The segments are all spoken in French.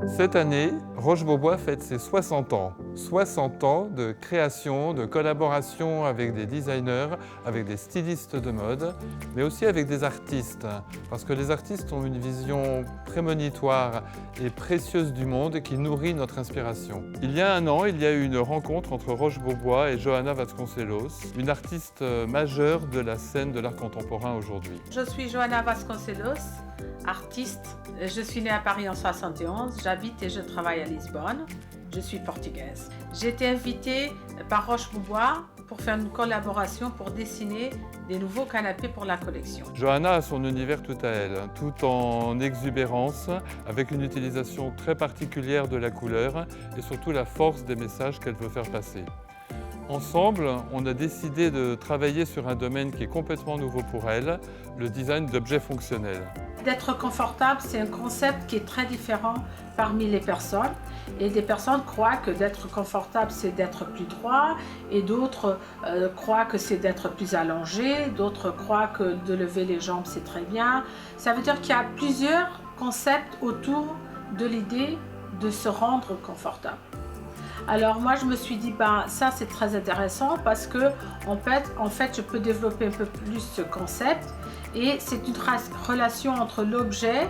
Cette année, Roche-Beaubois fête ses 60 ans. 60 ans de création, de collaboration avec des designers, avec des stylistes de mode, mais aussi avec des artistes. Parce que les artistes ont une vision prémonitoire et précieuse du monde qui nourrit notre inspiration. Il y a un an, il y a eu une rencontre entre Roche-Beaubois et Johanna Vasconcelos, une artiste majeure de la scène de l'art contemporain aujourd'hui. Je suis Johanna Vasconcelos, artiste. Je suis née à Paris en 71, j'habite et je travaille à Lisbonne. Je suis portugaise. J'ai été invitée par Roche-Beaubois pour faire une collaboration pour dessiner des nouveaux canapés pour la collection. Johanna a son univers tout à elle, tout en exubérance, avec une utilisation très particulière de la couleur et surtout la force des messages qu'elle veut faire passer. Ensemble, on a décidé de travailler sur un domaine qui est complètement nouveau pour elle, le design d'objets fonctionnels. D'être confortable, c'est un concept qui est très différent parmi les personnes. Et des personnes croient que d'être confortable, c'est d'être plus droit, et d'autres croient que c'est d'être plus allongé, d'autres croient que de lever les jambes, c'est très bien. Ça veut dire qu'il y a plusieurs concepts autour de l'idée de se rendre confortable. Alors moi je me suis dit, ça c'est très intéressant parce que en fait je peux développer un peu plus ce concept et c'est une relation entre l'objet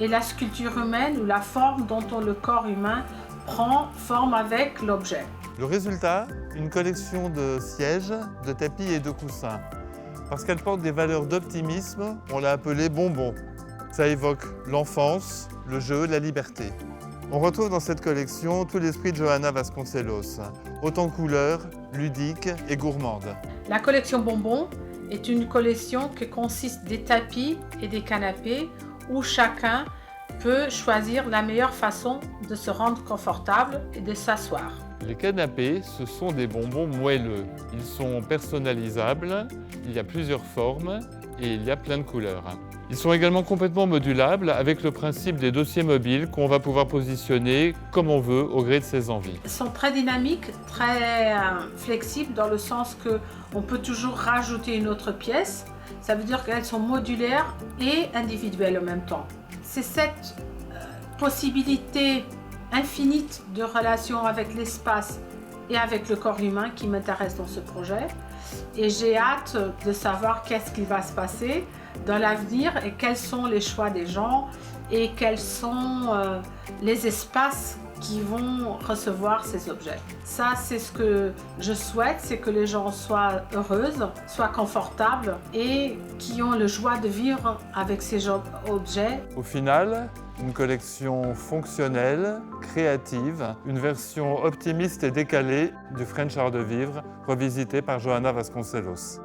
et la sculpture humaine ou la forme dont le corps humain prend forme avec l'objet. Le résultat, une collection de sièges, de tapis et de coussins. Parce qu'elle porte des valeurs d'optimisme, on l'a appelée bonbon. Ça évoque l'enfance, le jeu, la liberté. On retrouve dans cette collection tout l'esprit de Johanna Vasconcelos, autant couleur, ludique et gourmande. La collection Bonbon est une collection qui consiste des tapis et des canapés où chacun peut choisir la meilleure façon de se rendre confortable et de s'asseoir. Les canapés, ce sont des bonbons moelleux. Ils sont personnalisables, il y a plusieurs formes et il y a plein de couleurs. Ils sont également complètement modulables avec le principe des dossiers mobiles qu'on va pouvoir positionner comme on veut au gré de ses envies. Ils sont très dynamiques, très flexibles dans le sens qu'on peut toujours rajouter une autre pièce. Ça veut dire qu'elles sont modulaires et individuelles en même temps. C'est cette possibilité infinie de relation avec l'espace et avec le corps humain qui m'intéresse dans ce projet. Et j'ai hâte de savoir qu'est-ce qui va se passer dans l'avenir et quels sont les choix des gens et quels sont les espaces qui vont recevoir ces objets. Ça, c'est ce que je souhaite, c'est que les gens soient heureuses, soient confortables et qui ont le joie de vivre avec ces objets. Au final, une collection fonctionnelle, créative, une version optimiste et décalée du French Art de Vivre, revisitée par Johanna Vasconcelos.